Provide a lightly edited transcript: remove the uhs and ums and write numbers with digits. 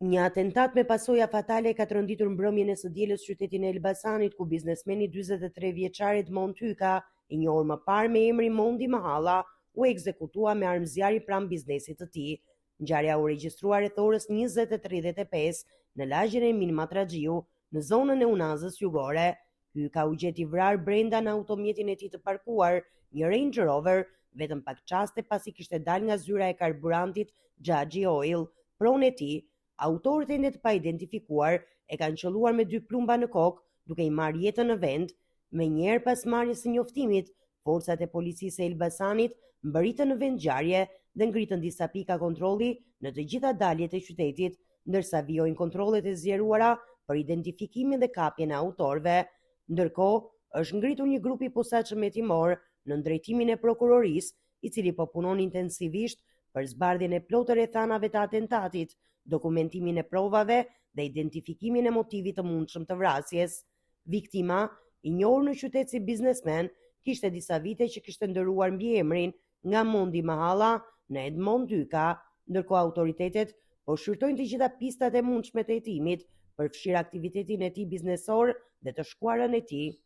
Një atentat me pasoja fatale ka tronditur mbrëmjen e së dielës qytetin e Elbasanit, ku biznesmeni 43 vjeçari Edmond Hyka, i njohur më parë me emrin Mondi Mahalla, u ekzekutua me armë zjarri pranë biznesit të tij. Ngjarja u regjistrua rreth orës 20:35 në lagjen e Emin Matraxhiu, në zonën e Unazës Jugore. Hyka u gjeti vrarë brenda në automjetin e tij të parkuar, një Range Rover, vetëm pak çaste pasi kishte dalë nga zyra e karburantit Xhaxhi Oil. Pronë e tij, autorët e ndet pa identifikuar, e kanë qelluar me 2 plumba në kokë, duke i marrë jetën në vend. Menjëherë pas marrjes së njoftimit, forcat e policisë e Elbasanit mbërritën në vend ngjarje dhe ngritën disa pika kontrolli në të gjitha daljet e qytetit, ndërsa vijojnë kontrollet e zgjeruara për identifikimin dhe kapjen e autorëve. Ndërkohë, është ngritur një grup i posaçëm hetimor në drejtimin e prokurorisë, i cili po punon intensivisht për zbardhjen e plotë rrethanave të atentatit, dokumentimin e provave dhe identifikimin e motivit të mundshëm të vrasjes. Viktima, i njohur në qytet si biznesmen, kishte disa vite që kishte ndëruar mbiemrin nga Mondi Mahalla në Edmond Hyka, ndërkohë autoritetet po shqyrtojnë të gjitha pistat e mundshme të hetimit, përfshirë aktivitetin e tij biznesor dhe të shkuarën e tij.